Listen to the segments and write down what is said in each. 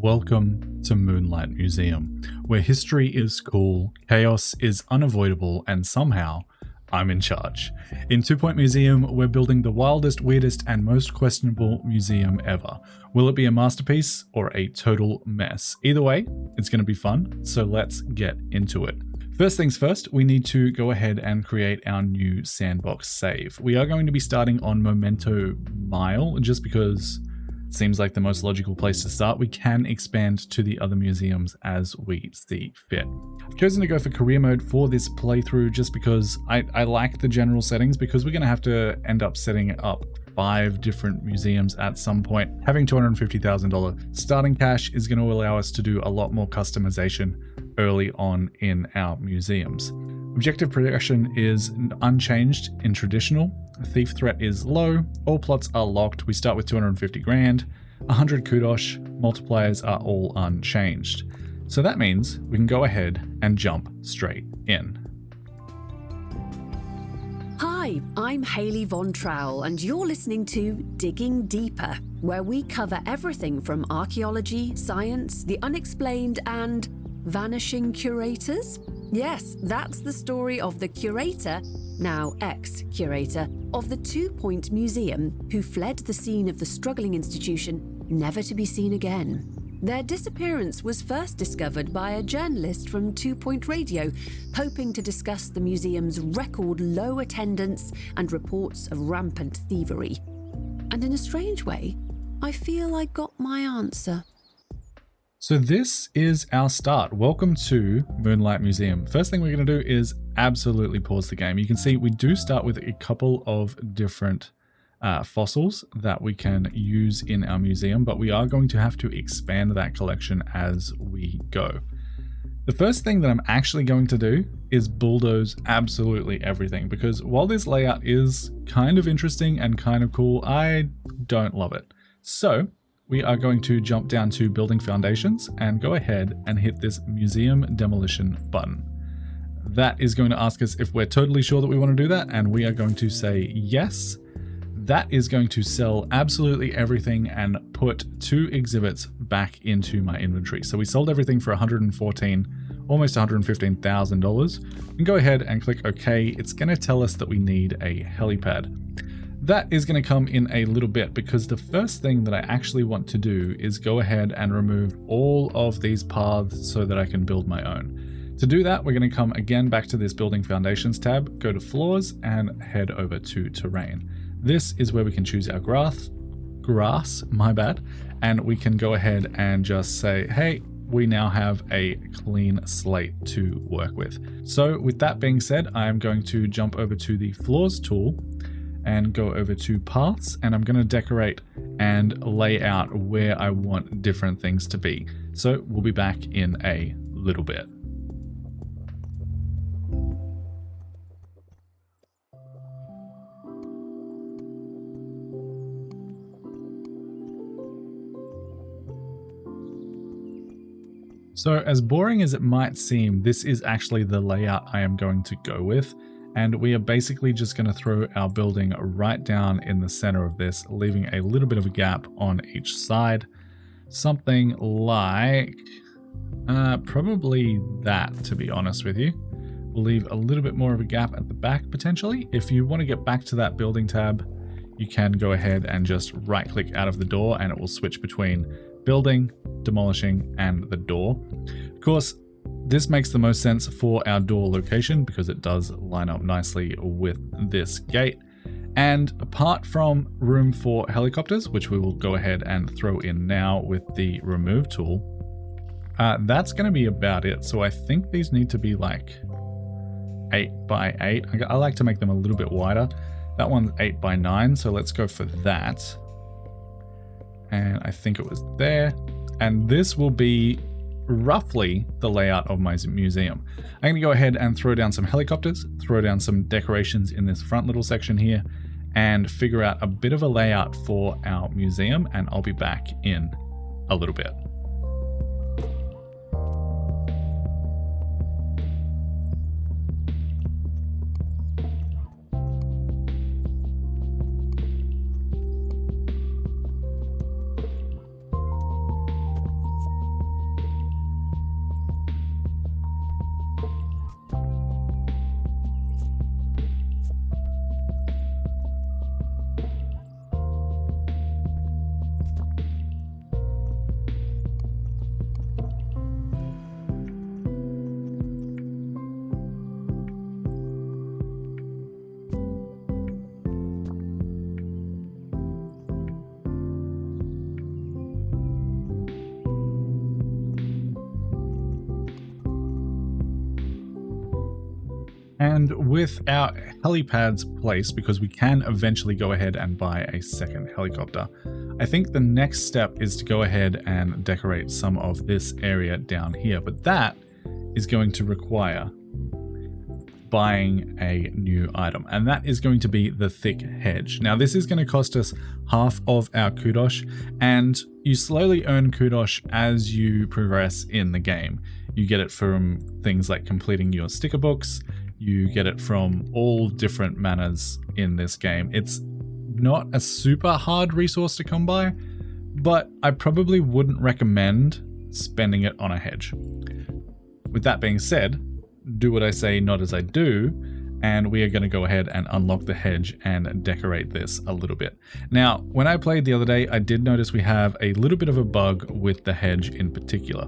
Welcome to Moonlight Museum, where history is cool, chaos is unavoidable, and somehow I'm in charge. In 2 Point Museum, we're building the wildest, weirdest, and most questionable museum ever. Will it be a masterpiece or a total mess? Either way, it's going to be fun, so let's get into it. First things first, we need to go ahead and create our new Sandbox save. We are going to be starting on Memento Mile, just because it seems like the most logical place to start. We can expand to the other museums as we see fit. I've chosen to go for career mode for this playthrough just because I like the general settings, because we're going to have to end up setting up 5 different museums at some point. Having $250,000 starting cash is going to allow us to do a lot more customization early on in our museums. Objective progression is unchanged in traditional. Thief threat is low. All plots are locked. We start with 250 grand. 100 kudosh. Multipliers are all unchanged. So that means we can go ahead and jump straight in. Hi, I'm Hayley Von Trowell, and you're listening to Digging Deeper, where we cover everything from archaeology, science, the unexplained, and vanishing curators. Yes, that's the story of the curator, now ex-curator, of the 2 Point Museum, who fled the scene of the struggling institution, never to be seen again. Their disappearance was first discovered by a journalist from 2 Point Radio, hoping to discuss the museum's record low attendance and reports of rampant thievery. And in a strange way, I feel I got my answer. So this is our start. Welcome to Moonlight Museum. First thing we're going to do is absolutely pause the game. You can see we do start with a couple of different fossils that we can use in our museum, but we are going to have to expand that collection as we go. The first thing that I'm actually going to do is bulldoze absolutely everything, because while this layout is kind of interesting and kind of cool, I don't love it. So we are going to jump down to building foundations and go ahead and hit this museum demolition button. That is going to ask us if we're totally sure that we want to do that, and we are going to say yes. That is going to sell absolutely everything and put 2 exhibits back into my inventory. So we sold everything for almost $115,000. And go ahead and click OK. It's going to tell us that we need a helipad. That is going to come in a little bit, because the first thing that I actually want to do is go ahead and remove all of these paths so that I can build my own. To do that, we're going to come again back to this building foundations tab, go to floors and head over to terrain. This is where we can choose our grass, and we can go ahead and just say, hey, we now have a clean slate to work with. So with that being said, I am going to jump over to the floors tool and go over to paths, and I'm going to decorate and lay out where I want different things to be. So we'll be back in a little bit. So as boring as it might seem, this is actually the layout I am going to go with. And we are basically just going to throw our building right down in the center of this, leaving a little bit of a gap on each side. Something like probably that, to be honest with you. We'll leave a little bit more of a gap at the back potentially. If you want to get back to that building tab, you can go ahead and just right click out of the door and it will switch between building, demolishing, and the door. Of course, this makes the most sense for our door location because it does line up nicely with this gate. And apart from room for helicopters, which we will go ahead and throw in now with the remove tool, that's going to be about it. So I think these need to be like 8 by 8. I like to make them a little bit wider. That one's 8 by 9, so let's go for that. And I think it was there. And this will be roughly the layout of my museum. I'm going to go ahead and throw down some helicopters, throw down some decorations in this front little section here, and figure out a bit of a layout for our museum, and I'll be back in a little bit. And with our helipads placed, because we can eventually go ahead and buy a second helicopter, I think the next step is to go ahead and decorate some of this area down here. But that is going to require buying a new item, and that is going to be the thick hedge. Now this is going to cost us half of our kudos, and you slowly earn kudos as you progress in the game. You get it from things like completing your sticker books. You get it from all different manners in this game. It's not a super hard resource to come by, but I probably wouldn't recommend spending it on a hedge. With that being said, do what I say, not as I do, and we are going to go ahead and unlock the hedge and decorate this a little bit. Now, when I played the other day, I did notice we have a little bit of a bug with the hedge in particular.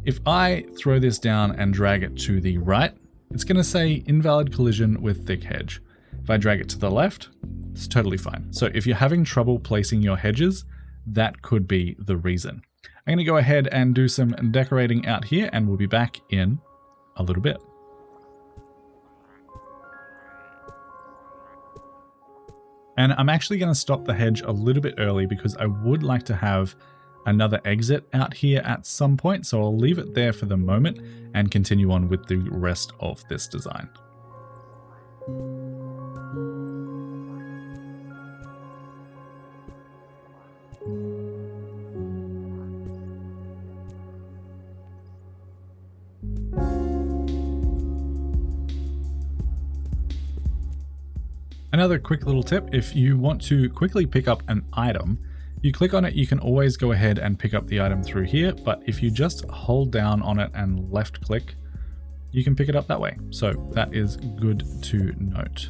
If I throw this down and drag it to the right, it's going to say invalid collision with thick hedge. If I drag it to the left, it's totally fine. So if you're having trouble placing your hedges, that could be the reason. I'm going to go ahead and do some decorating out here, and we'll be back in a little bit. And I'm actually going to stop the hedge a little bit early because I would like to have another exit out here at some point. So I'll leave it there for the moment and continue on with the rest of this design. Another quick little tip, if you want to quickly pick up an item, you click on it, you can always go ahead and pick up the item through here, but if you just hold down on it and left click, you can pick it up that way. So that is good to note.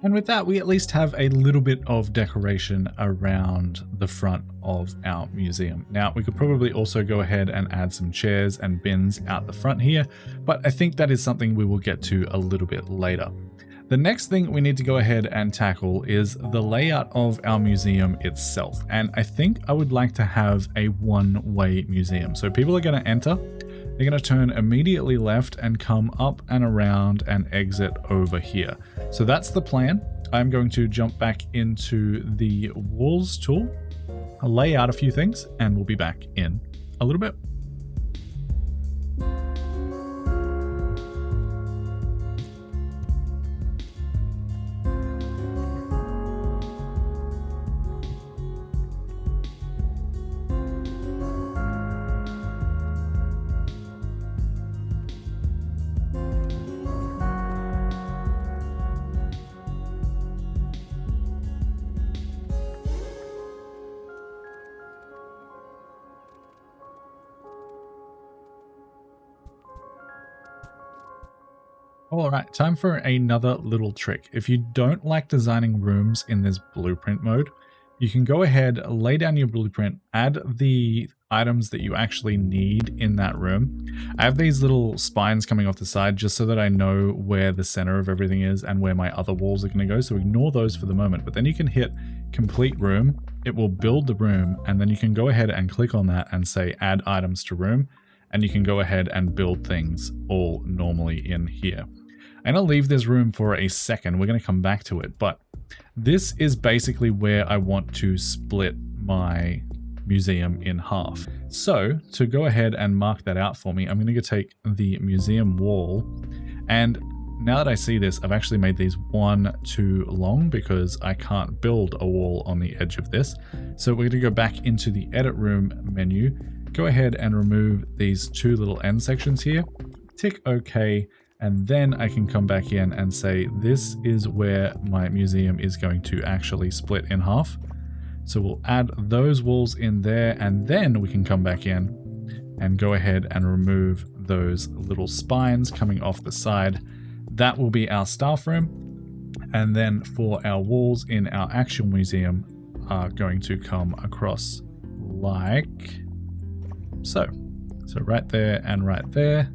And with that, we at least have a little bit of decoration around the front of our museum. Now, we could probably also go ahead and add some chairs and bins out the front here, but I think that is something we will get to a little bit later. The next thing we need to go ahead and tackle is the layout of our museum itself. And I think I would like to have a one-way museum. So people are going to enter, they're going to turn immediately left and come up and around and exit over here. So that's the plan. I'm going to jump back into the walls tool, lay out a few things, and we'll be back in a little bit. Alright, time for another little trick. If you don't like designing rooms in this blueprint mode, you can go ahead, lay down your blueprint, add the items that you actually need in that room. I have these little spines coming off the side just so that I know where the center of everything is and where my other walls are going to go, so ignore those for the moment. But then you can hit complete room, it will build the room, and then you can go ahead and click on that and say add items to room, and you can go ahead and build things all normally in here. I'm going to leave this room for a second. We're going to come back to it, but this is basically where I want to split my museum in half. So to go ahead and mark that out for me, I'm going to take the museum wall, and now that I see this, I've actually made these one too long because I can't build a wall on the edge of this. So we're going to go back into the edit room menu, go ahead and remove these two little end sections here, tick OK, and then I can come back in and say this is where my museum is going to actually split in half. So we'll add those walls in there, and then we can come back in and go ahead and remove those little spines coming off the side. That will be our staff room. And then for our walls in our actual museum are going to come across like so. So right there and right there.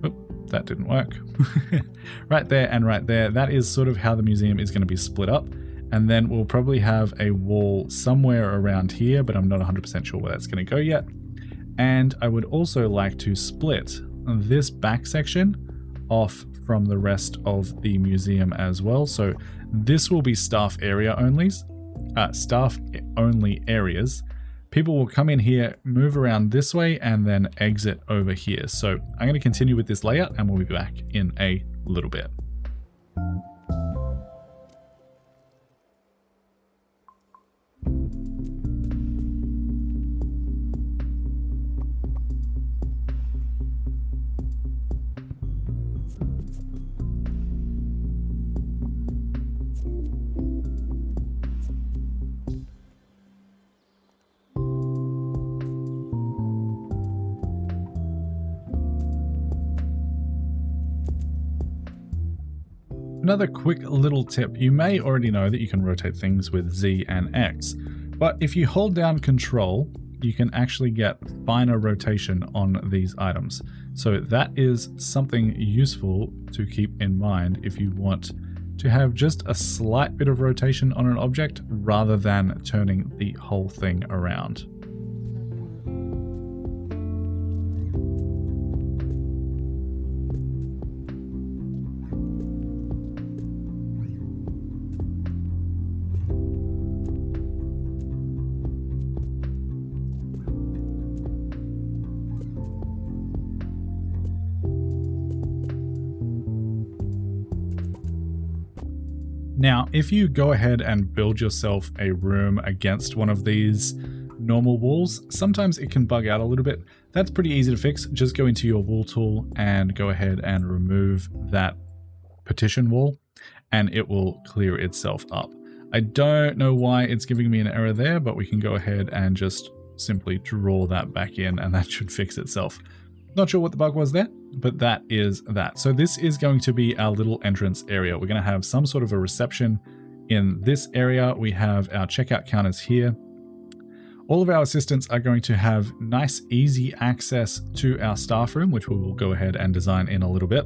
Oop, that didn't work. Right there and right there. That is sort of how the museum is going to be split up. And then we'll probably have a wall somewhere around here, but I'm not 100% sure where that's going to go yet. And I would also like to split this back section off from the rest of the museum as well. So this will be staff only areas. People will come in here, move around this way, and then exit over here. So I'm going to continue with this layout and we'll be back in a little bit. Another quick little tip, you may already know that you can rotate things with Z and X, but if you hold down Control, you can actually get finer rotation on these items. So that is something useful to keep in mind if you want to have just a slight bit of rotation on an object rather than turning the whole thing around. Now, if you go ahead and build yourself a room against one of these normal walls, sometimes it can bug out a little bit. That's pretty easy to fix. Just go into your wall tool and go ahead and remove that partition wall and it will clear itself up. I don't know why it's giving me an error there, but we can go ahead and just simply draw that back in and that should fix itself. Not sure what the bug was there, but that is that. So this is going to be our little entrance area. We're going to have some sort of a reception in this area. We have our checkout counters here. All of our assistants are going to have nice, easy access to our staff room, which we will go ahead and design in a little bit.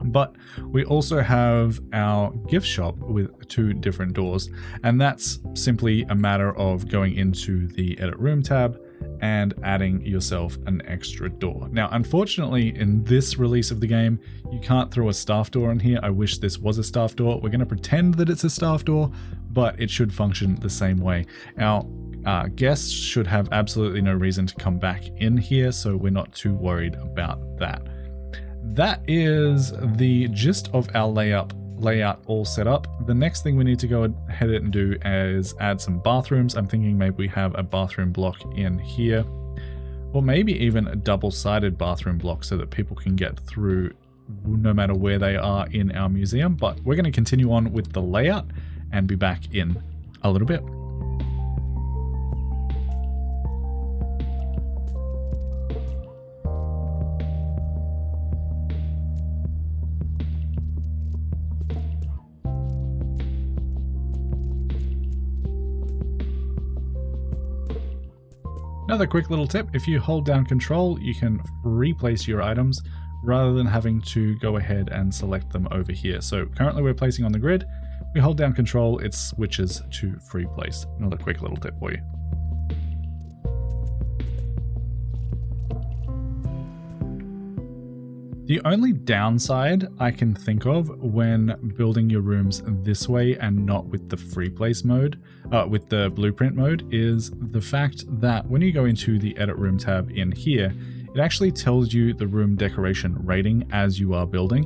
But we also have our gift shop with 2 different doors, and that's simply a matter of going into the edit room tab and adding yourself an extra door. Now, unfortunately, in this release of the game, you can't throw a staff door in here. I wish this was a staff door. We're going to pretend that it's a staff door, but it should function the same way. Our guests should have absolutely no reason to come back in here, so we're not too worried about that. That is the gist of our layout all set up. The next thing we need to go ahead and do is add some bathrooms. I'm thinking maybe we have a bathroom block in here, or maybe even a double-sided bathroom block so that people can get through no matter where they are in our museum. But we're going to continue on with the layout and be back in a little bit. Another quick little tip, if you hold down Control, you can replace your items rather than having to go ahead and select them over here. So currently we're placing on the grid. We hold down Control, it switches to free place. Another quick little tip for you. The only downside I can think of when building your rooms this way and not with the free place mode, with the blueprint mode, is the fact that when you go into the edit room tab in here, it actually tells you the room decoration rating as you are building.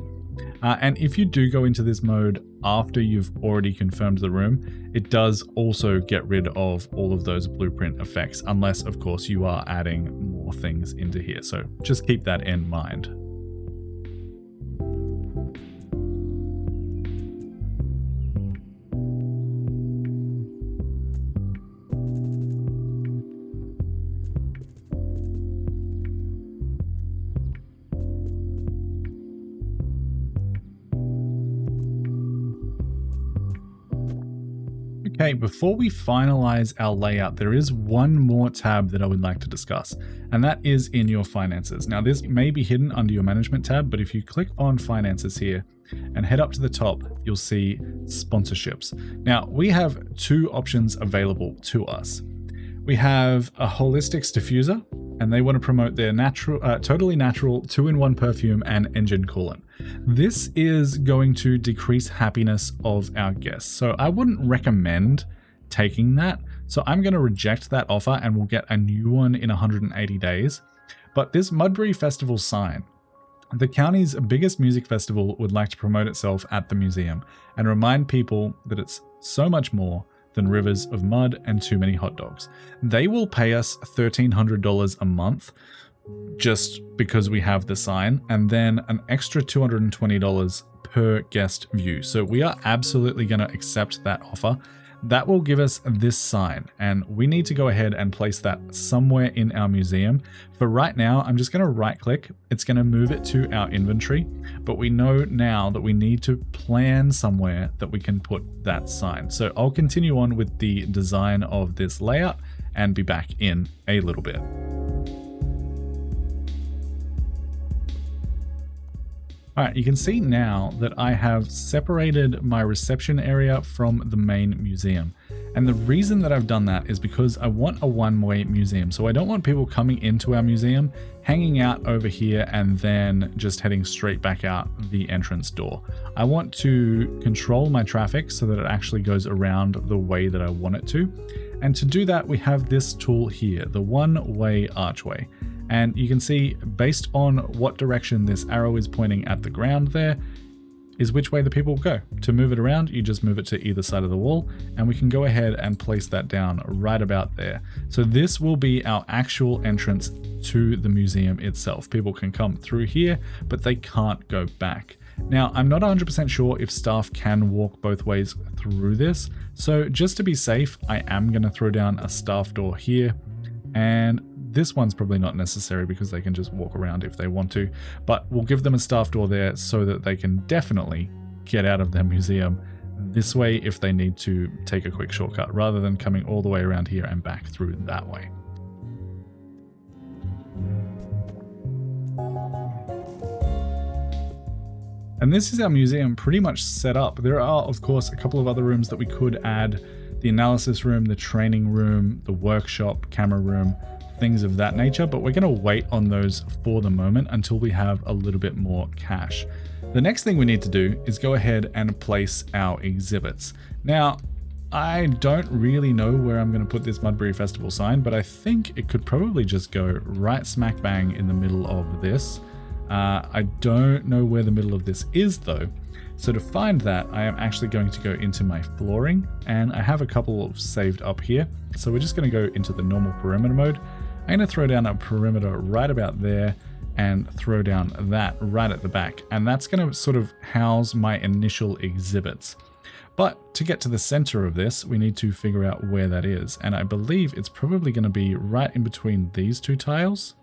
And if you do go into this mode after you've already confirmed the room, it does also get rid of all of those blueprint effects, unless of course you are adding more things into here. So just keep that in mind. Okay, before we finalize our layout, there is one more tab that I would like to discuss, and that is in your finances. Now, this may be hidden under your management tab, but if you click on finances here and head up to the top, you'll see sponsorships. Now, we have two options available to us. We have a holistics diffuser, and they want to promote their totally natural 2-in-1 perfume and engine coolant. This is going to decrease happiness of our guests. So I wouldn't recommend taking that. So I'm going to reject that offer and we'll get a new one in 180 days. But this Mudbury Festival sign, the county's biggest music festival, would like to promote itself at the museum and remind people that it's so much more than rivers of mud and too many hot dogs. They will pay us $1,300 a month just because we have the sign, and then an extra $220 per guest view. So we are absolutely going to accept that offer. That will give us this sign, and we need to go ahead and place that somewhere in our museum. For right now, I'm just going to right click. It's going to move it to our inventory, but we know now that we need to plan somewhere that we can put that sign. So I'll continue on with the design of this layout and be back in a little bit. All right, you can see now that I have separated my reception area from the main museum. And the reason that I've done that is because I want a one-way museum. So I don't want people coming into our museum, hanging out over here, and then just heading straight back out the entrance door. I want to control my traffic so that it actually goes around the way that I want it to. And to do that, we have this tool here, the one-way archway. And you can see, based on what direction this arrow is pointing at the ground there, is which way the people will go. To move it around, you just move it to either side of the wall, and we can go ahead and place that down right about there. So this will be our actual entrance to the museum itself. People can come through here, but they can't go back. Now, I'm not 100% sure if staff can walk both ways through this. So just to be safe, I am going to throw down a staff door here, and this one's probably not necessary because they can just walk around if they want to, but we'll give them a staff door there so that they can definitely get out of their museum this way if they need to take a quick shortcut, rather than coming all the way around here and back through that way. And this is our museum pretty much set up. There are, of course, a couple of other rooms that we could add: the analysis room, the training room, the workshop, camera room, things of that nature, but we're going to wait on those for the moment until we have a little bit more cash. The next thing we need to do is go ahead and place our exhibits. Now, I don't really know where I'm going to put this Mudbury Festival sign, but I think it could probably just go right smack bang in the middle of this. I don't know where the middle of this is though. So to find that, I am actually going to go into my flooring, and I have a couple of saved up here. So we're just going to go into the normal perimeter mode. I'm going to throw down a perimeter right about there and throw down that right at the back. And that's going to sort of house my initial exhibits. But to get to the center of this, we need to figure out where that is. And I believe it's probably going to be right in between these two tiles.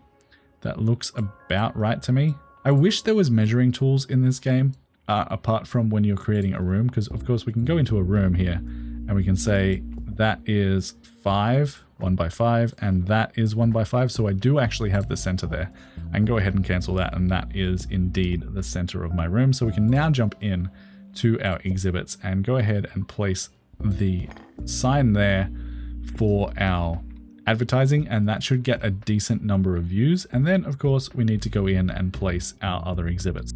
That looks about right to me. I wish there was measuring tools in this game, apart from when you're creating a room, because of course we can go into a room here and we can say that is 5, 1 by 5, and that is 1 by 5. So I do actually have the center there. I can go ahead and cancel that, and that is indeed the center of my room. So we can now jump in to our exhibits and go ahead and place the sign there for our advertising, and that should get a decent number of views. And then of course we need to go in and place our other exhibits.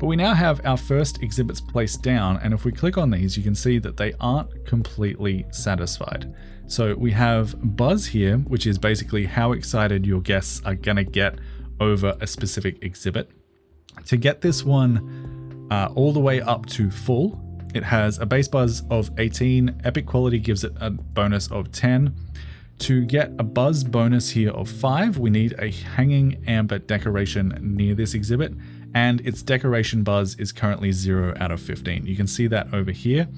But we now have our first exhibits placed down, and if we click on these, you can see that they aren't completely satisfied. So we have buzz here, which is basically how excited your guests are gonna get over a specific exhibit. To get this one all the way up to full, it has a base buzz of 18, epic quality gives it a bonus of 10. To get a buzz bonus here of 5, we need a hanging amber decoration near this exhibit, and its decoration buzz is currently 0 out of 15. You can see that over here.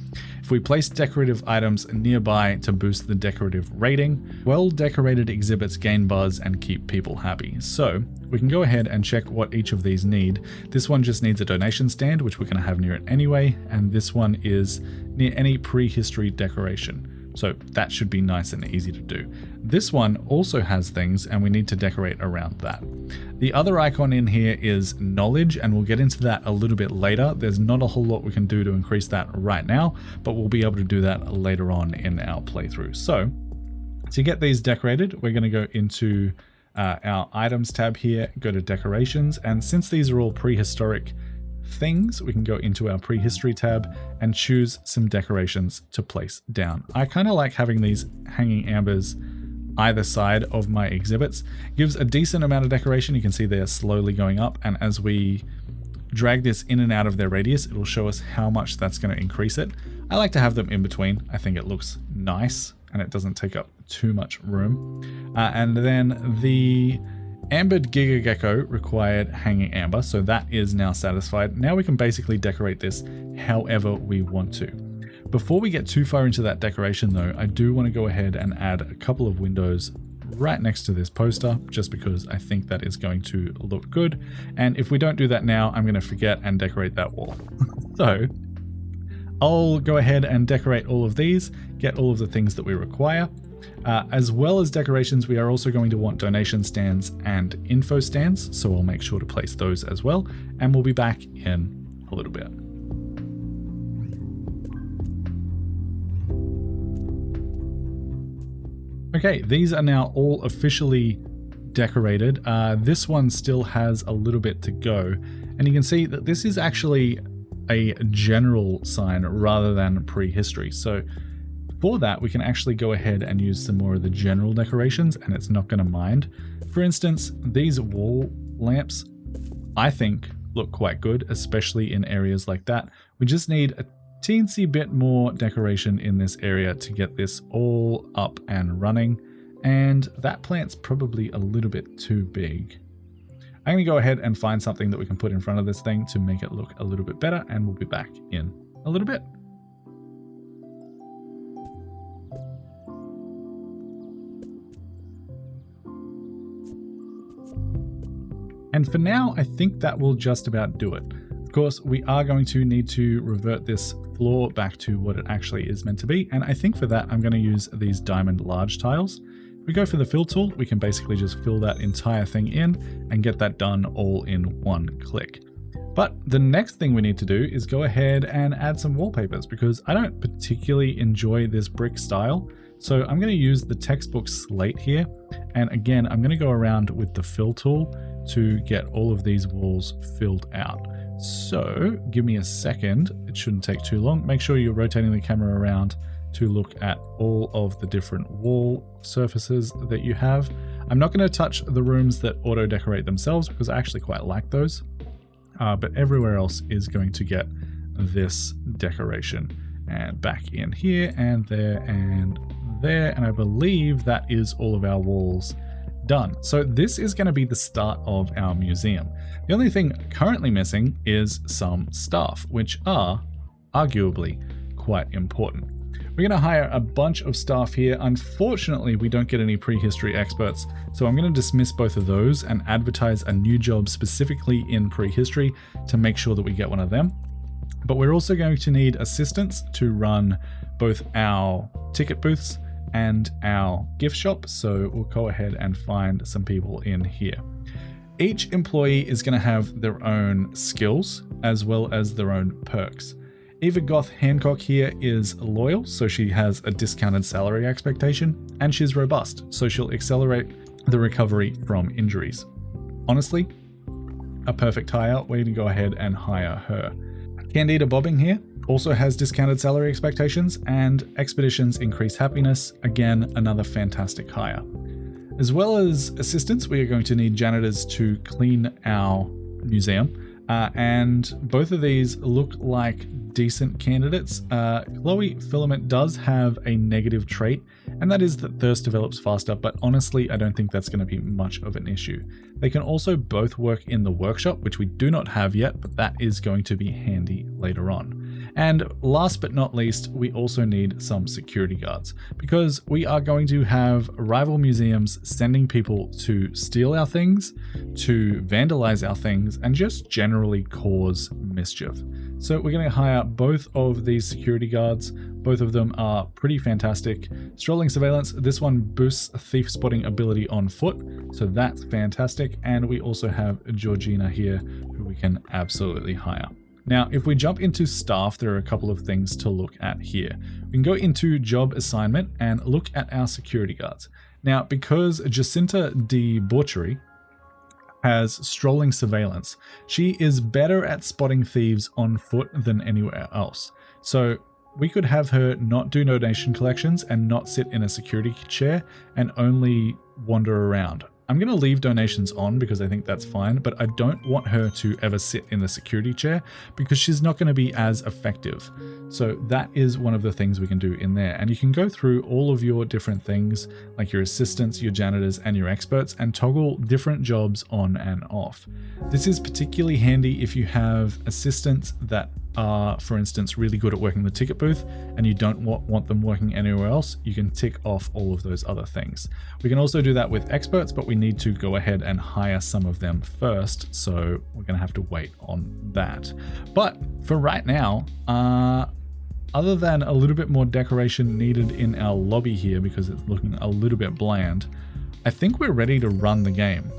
If we place decorative items nearby to boost the decorative rating, well-decorated exhibits gain buzz and keep people happy. So we can go ahead and check what each of these need. This one just needs a donation stand, which we're going to have near it anyway, and this one is near any prehistory decoration. So that should be nice and easy to do. This one also has things, and we need to decorate around that. The other icon in here is knowledge, and we'll get into that a little bit later. There's not a whole lot we can do to increase that right now, but we'll be able to do that later on in our playthrough. So to get these decorated, we're going to go into our items tab here, go to decorations, and since these are all prehistoric things, we can go into our prehistory tab and choose some decorations to place down. I kind of like having these hanging ambers either side of my exhibits. Gives a decent amount of decoration. You can see they're slowly going up, and as we drag this in and out of their radius, it will show us how much that's going to increase it. I like to have them in between. I think it looks nice and it doesn't take up too much room. And then the Ambered Giga Gecko required hanging amber, so that is now satisfied. Now we can basically decorate this however we want to. Before we get too far into that decoration though, I do want to go ahead and add a couple of windows right next to this poster, just because I think that is going to look good. And if we don't do that now, I'm going to forget and decorate that wall. So I'll go ahead and decorate all of these, get all of the things that we require. As well as decorations, we are also going to want donation stands and info stands, so I'll make sure to place those as well, and we'll be back in a little bit. Okay, these are now all officially decorated. This one still has a little bit to go, and you can see that this is actually a general sign rather than prehistory. So for that, we can actually go ahead and use some more of the general decorations, and it's not going to mind. For instance, these wall lamps, I think, look quite good, especially in areas like that. We just need a teensy bit more decoration in this area to get this all up and running, and that plant's probably a little bit too big. I'm going to go ahead and find something that we can put in front of this thing to make it look a little bit better, and we'll be back in a little bit. And for now, I think that will just about do it. Of course, we are going to need to revert this floor back to what it actually is meant to be. And I think for that, I'm going to use these diamond large tiles. If we go for the fill tool, we can basically just fill that entire thing in and get that done all in one click. But the next thing we need to do is go ahead and add some wallpapers, because I don't particularly enjoy this brick style. So I'm going to use the textbook slate here. And again, I'm going to go around with the fill tool to get all of these walls filled out. So give me a second. It shouldn't take too long. Make sure you're rotating the camera around to look at all of the different wall surfaces that you have. I'm not going to touch the rooms that auto decorate themselves because I actually quite like those. But everywhere else is going to get this decoration. And back in here and there and there. And I believe that is all of our walls done. So this is going to be the start of our museum. The only thing currently missing is some staff, which are arguably quite important. We're going to hire a bunch of staff here. Unfortunately, we don't get any prehistory experts, so I'm going to dismiss both of those and advertise a new job specifically in prehistory to make sure that we get one of them. But we're also going to need assistants to run both our ticket booths and our gift shop, so we'll go ahead and find some people in here. Each employee is going to have their own skills as well as their own perks. Eva Goth Hancock here is loyal, so she has a discounted salary expectation, and she's robust, so she'll accelerate the recovery from injuries. Honestly, a perfect hire. We're going to go ahead and hire her. Candida Bobbing here also has discounted salary expectations, and expeditions increase happiness. Again, another fantastic hire. As well as assistants, we are going to need janitors to clean our museum. And both of these look like decent candidates. Chloe Filament does have a negative trait, and that is that thirst develops faster, but honestly, I don't think that's going to be much of an issue. They can also both work in the workshop, which we do not have yet, but that is going to be handy later on. And last but not least, we also need some security guards, because we are going to have rival museums sending people to steal our things, to vandalize our things, and just generally cause mischief. So we're going to hire both of these security guards. Both of them are pretty fantastic. Strolling Surveillance, this one boosts thief spotting ability on foot, so that's fantastic. And we also have Georgina here, who we can absolutely hire. Now, if we jump into staff, there are a couple of things to look at here. We can go into job assignment and look at our security guards. Now, because Jacinta de Borchery has strolling surveillance, she is better at spotting thieves on foot than anywhere else. So we could have her not do donation collections and not sit in a security chair and only wander around. I'm going to leave donations on because I think that's fine, but I don't want her to ever sit in the security chair because she's not going to be as effective. So that is one of the things we can do in there. And you can go through all of your different things, like your assistants, your janitors, and your experts, and toggle different jobs on and off. This is particularly handy if you have assistants that are, for instance, really good at working the ticket booth and you don't want them working anywhere else. You can tick off all of those other things. We can also do that with experts, but we need to go ahead and hire some of them first, so we're going to have to wait on that. But for right now, other than a little bit more decoration needed in our lobby here because it's looking a little bit bland, I think we're ready to run the game.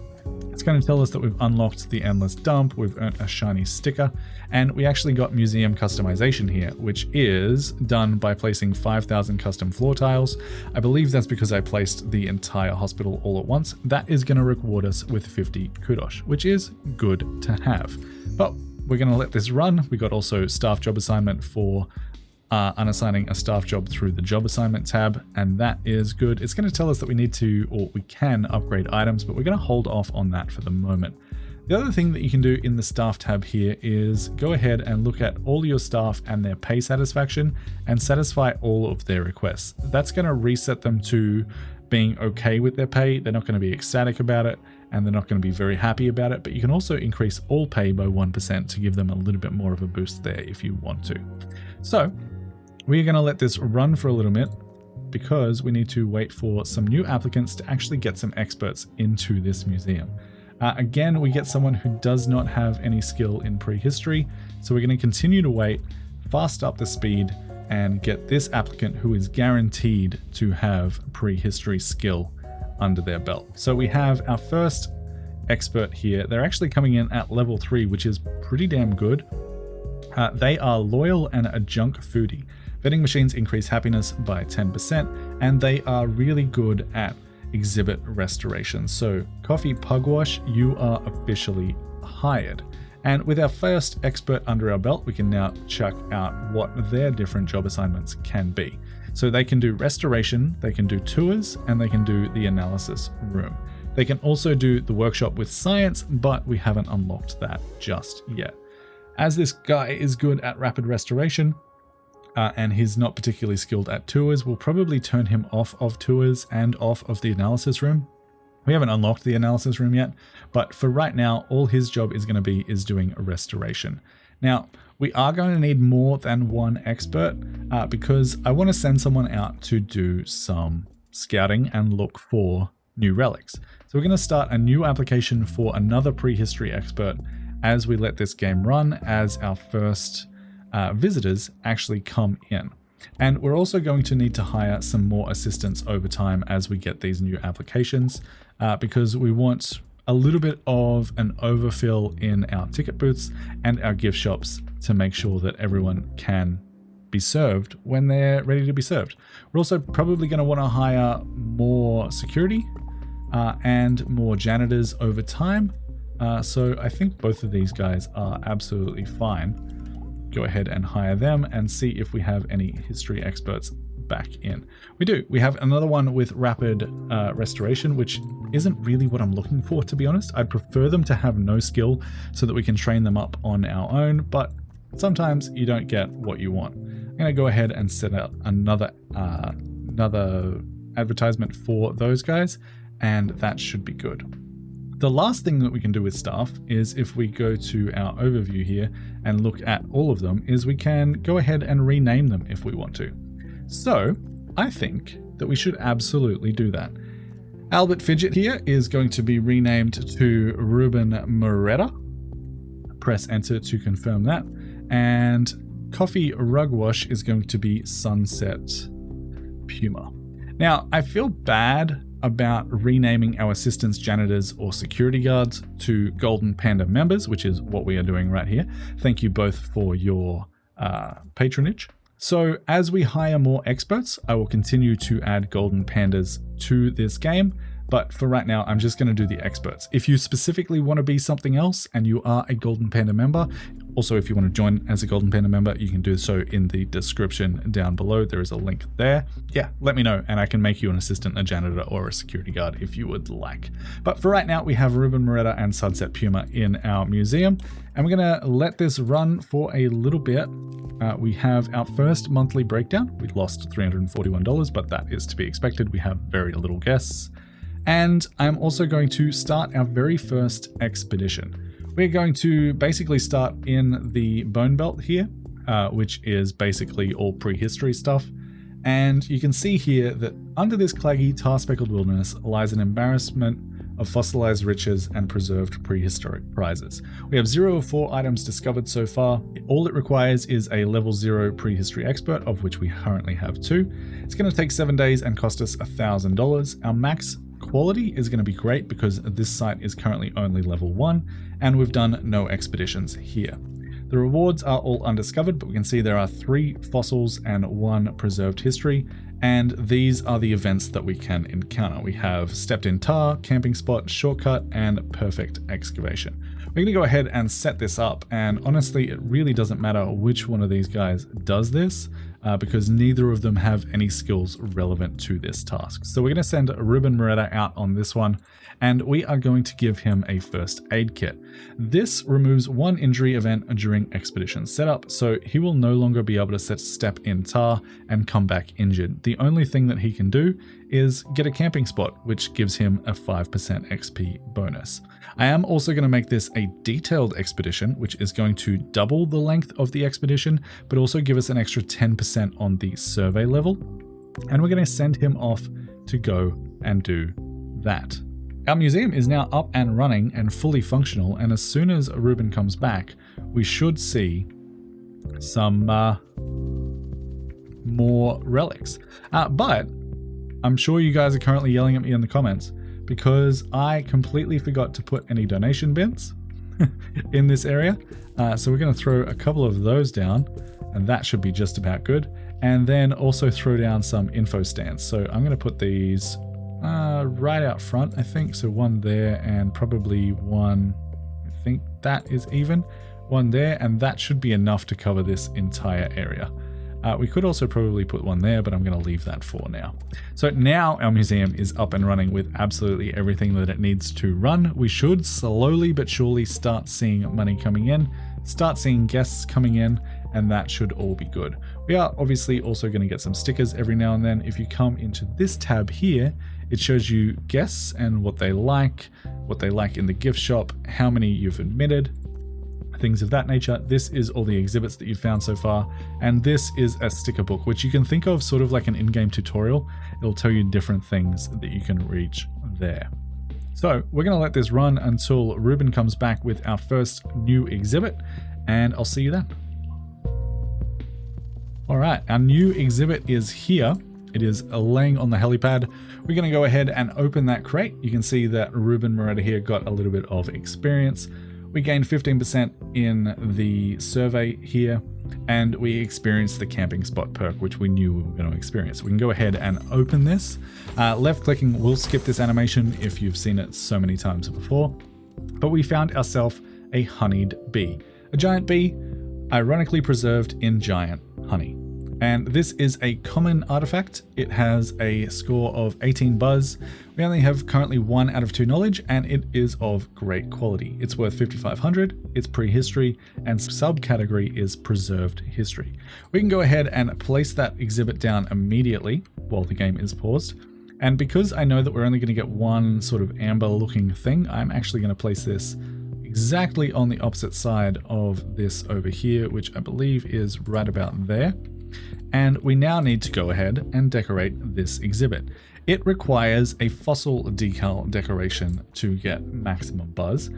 It's going to tell us that we've unlocked the endless dump, we've earned a shiny sticker, and we actually got museum customization here, which is done by placing 5,000 custom floor tiles. I believe that's because I placed the entire hospital all at once. That is going to reward us with 50 kudos, which is good to have. But we're going to let this run. We got also staff job assignment for unassigning a staff job through the job assignment tab, and that is good. It's going to tell us that we need to, or we can, upgrade items, but we're going to hold off on that for the moment. The other thing that you can do in the staff tab here is go ahead and look at all your staff and their pay satisfaction and satisfy all of their requests. That's going to reset them to being okay with their pay. They're not going to be ecstatic about it, and they're not going to be very happy about it, but you can also increase all pay by 1% to give them a little bit more of a boost there if you want to. So we're going to let this run for a little bit because we need to wait for some new applicants to actually get some experts into this museum. Again, we get someone who does not have any skill in prehistory, so we're going to continue to wait, fast up the speed, and get this applicant who is guaranteed to have prehistory skill under their belt. So we have our first expert here. They're actually coming in at level 3, which is pretty damn good. They are loyal and a junk foodie. Vending machines increase happiness by 10%, and they are really good at exhibit restoration. So Coffee Pugwash, you are officially hired. And with our first expert under our belt, we can now check out what their different job assignments can be. So they can do restoration, they can do tours, and they can do the analysis room. They can also do the workshop with science, but we haven't unlocked that just yet. As this guy is good at rapid restoration, and he's not particularly skilled at tours, we'll probably turn him off of tours and off of the analysis room. We haven't unlocked the analysis room yet, but for right now, all his job is going to be is doing a restoration. Now, we are going to need more than one expert because I want to send someone out to do some scouting and look for new relics. So we're going to start a new application for another prehistory expert as we let this game run, as our first visitors actually come in. And we're also going to need to hire some more assistants over time as we get these new applications because we want a little bit of an overfill in our ticket booths and our gift shops to make sure that everyone can be served when they're ready to be served. We're also probably going to want to hire more security and more janitors over time. So I think both of these guys are absolutely fine. Go ahead and hire them and see if we have any history experts back in. We do. We have another one with rapid restoration, which isn't really what I'm looking for, to be honest. I'd prefer them to have no skill so that we can train them up on our own, but sometimes you don't get what you want. I'm going to go ahead and set out another advertisement for those guys, and that should be good. The last thing that we can do with staff is, if we go to our overview here and look at all of them, is we can go ahead and rename them if we want to. So I think that we should absolutely do that. Albert Fidget here is going to be renamed to Ruben Moretta. Press enter to confirm that. And Coffee Rugwash is going to be Sunset Puma. Now, I feel bad about renaming our assistants, janitors, or security guards to Golden Panda members, which is what we are doing right here. Thank you both for your patronage. So as we hire more experts, I will continue to add Golden Pandas to this game. But for right now, I'm just going to do the experts. If you specifically want to be something else and you are a Golden Panda member, also if you want to join as a Golden Panda member, you can do so in the description down below. There is a link there. Yeah, let me know and I can make you an assistant, a janitor, or a security guard if you would like. But for right now, we have Ruben Moretta and Sunset Puma in our museum, and we're going to let this run for a little bit. We have our first monthly breakdown. We lost $341, but that is to be expected. We have very little guests. And I'm also going to start our very first expedition. We're going to basically start in the Bone Belt here, which is basically all prehistory stuff. And you can see here that under this claggy, tar-speckled wilderness lies an embarrassment of fossilized riches and preserved prehistoric prizes. We have 0 of 4 items discovered so far. All it requires is a level 0 prehistory expert, of which we currently have 2. It's going to take 7 days and cost us $1,000. Our max quality is going to be great because this site is currently only level 1, and we've done no expeditions here. The rewards are all undiscovered, but we can see there are 3 fossils and 1 preserved history, and these are the events that we can encounter. We have stepped in tar, camping spot, shortcut, and perfect excavation. We're going to go ahead and set this up, and honestly, it really doesn't matter which one of these guys does this, because neither of them have any skills relevant to this task. So we're going to send Ruben Moretta out on this one, and we are going to give him a first aid kit. This removes 1 injury event during expedition setup, so he will no longer be able to step in tar and come back injured. The only thing that he can do is get a camping spot, which gives him a 5% XP bonus. I am also going to make this a detailed expedition, which is going to double the length of the expedition, but also give us an extra 10% on the survey level. And we're going to send him off to go and do that. Our museum is now up and running and fully functional, and as soon as Ruben comes back, we should see some more relics. But I'm sure you guys are currently yelling at me in the comments because I completely forgot to put any donation bins in this area. So we're going to throw a couple of those down, and that should be just about good. And then also throw down some info stands. So I'm going to put these right out front, I think. So 1 there and probably 1, I think that is even, 1 there, and that should be enough to cover this entire area. We could also probably put 1 there, but I'm going to leave that for now. So now our museum is up and running with absolutely everything that it needs to run. We should slowly but surely start seeing money coming in, start seeing guests coming in, and that should all be good. We are obviously also going to get some stickers every now and then. If you come into this tab here, it shows you guests and what they like in the gift shop, how many you've admitted, things of that nature. This is all the exhibits that you've found so far, and this is a sticker book, which you can think of sort of like an in-game tutorial. It'll tell you different things that you can reach there. So we're going to let this run until Ruben comes back with our first new exhibit, and I'll see you then. All right, our new exhibit is here. It is laying on the helipad. We're going to go ahead and open that crate. You can see that Ruben Moretta here got a little bit of experience. We gained 15% in the survey here, and we experienced the camping spot perk, which we knew we were going to experience. We can go ahead and open this. Left clicking will skip this animation if you've seen it so many times before. but we found ourselves a honeyed bee. A giant bee, ironically preserved in giant honey. And this is a common artifact. It has a score of 18 buzz. We only have currently 1 out of 2 knowledge, and it is of great quality. It's worth 5,500, it's prehistory, and subcategory is preserved history. We can go ahead and place that exhibit down immediately while the game is paused. And because I know that we're only going to get one sort of amber looking thing, I'm actually going to place this exactly on the opposite side of this over here, which I believe is right about there. And we now need to go ahead and decorate this exhibit. It requires a fossil decal decoration to get maximum buzz,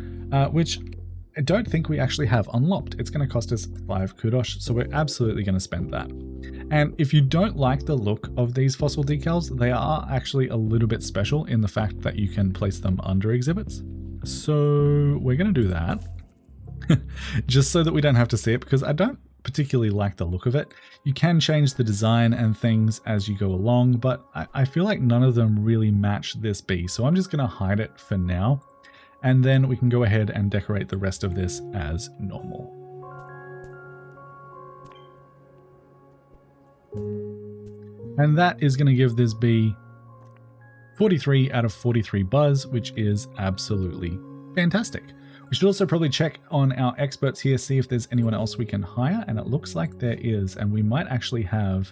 which I don't think we actually have unlocked. It's going to cost us 5 kudosh, so we're absolutely going to spend that. And if you don't like the look of these fossil decals, they are actually a little bit special in the fact that you can place them under exhibits. So we're going to do that just so that we don't have to see it, because I don't particularly like the look of it. You can change the design and things as you go along, but I feel like none of them really match this bee. So I'm just going to hide it for now, and then we can go ahead and decorate the rest of this as normal. And that is going to give this bee 43 out of 43 buzz, which is absolutely fantastic. We should also probably check on our experts here, see if there's anyone else we can hire, and it looks like there is, and we might actually have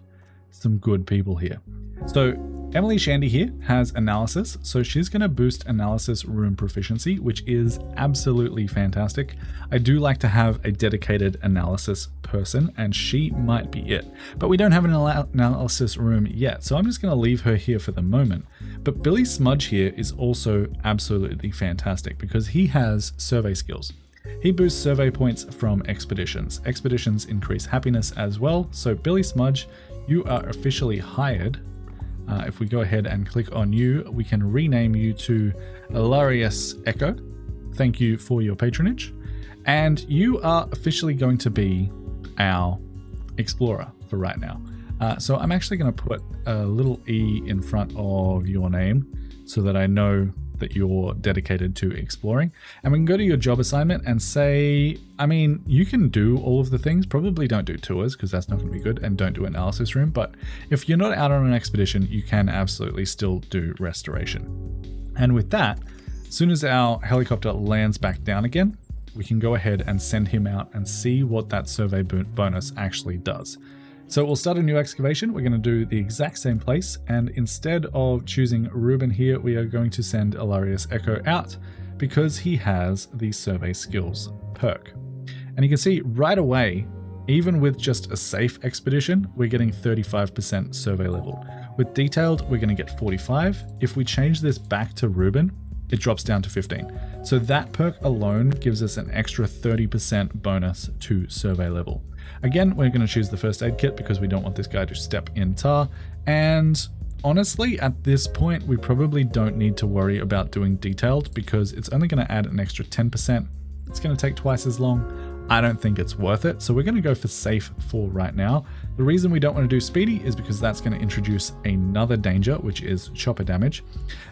some good people here. So Emily Shandy here has analysis, so she's going to boost analysis room proficiency, which is absolutely fantastic. I do like to have a dedicated analysis person, and she might be it. But we don't have an analysis room yet, so I'm just going to leave her here for the moment. But Billy Smudge here is also absolutely fantastic because he has survey skills. He boosts survey points from expeditions. Expeditions increase happiness as well. So Billy Smudge, you are officially hired. If we go ahead and click on you, we can rename you to Ilarius Echo. Thank you for your patronage. And you are officially going to be our explorer for right now. So I'm actually going to put a little E in front of your name so that I know that you're dedicated to exploring. And we can go to your job assignment and say, I mean, you can do all of the things. Probably don't do tours because that's not going to be good, and don't do analysis room. But if you're not out on an expedition, you can absolutely still do restoration. And with that, as soon as our helicopter lands back down again, we can go ahead and send him out and see what that survey bonus actually does. So we'll start a new excavation. We're going to do the exact same place, and instead of choosing Ruben here, we are going to send Ilarius Echo out because he has the survey skills perk. And you can see right away, even with just a safe expedition, we're getting 35% survey level. With detailed, we're going to get 45. If we change this back to Ruben, it drops down to 15. So that perk alone gives us an extra 30% bonus to survey level. Again, we're going to choose the first aid kit because we don't want this guy to step in tar. And honestly, at this point, we probably don't need to worry about doing detailed because it's only going to add an extra 10%. It's going to take twice as long. I don't think it's worth it. So we're going to go for safe for right now. The reason we don't want to do speedy is because that's going to introduce another danger, which is chopper damage.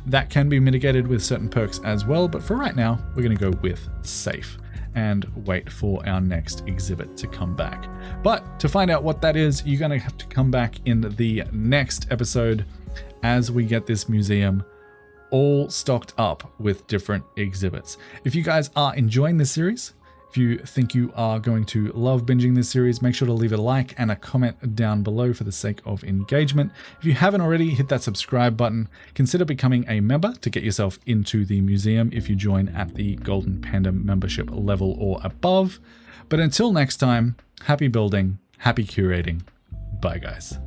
That can be mitigated with certain perks as well. But for right now, we're going to go with safe and wait for our next exhibit to come back. But to find out what that is, you're going to have to come back in the next episode as we get this museum all stocked up with different exhibits. If you guys are enjoying this series, if you think you are going to love binging this series, make sure to leave a like and a comment down below for the sake of engagement. If you haven't already, hit that subscribe button. Consider becoming a member to get yourself into the museum if you join at the Golden Panda membership level or above. But until next time, happy building, happy curating. Bye guys.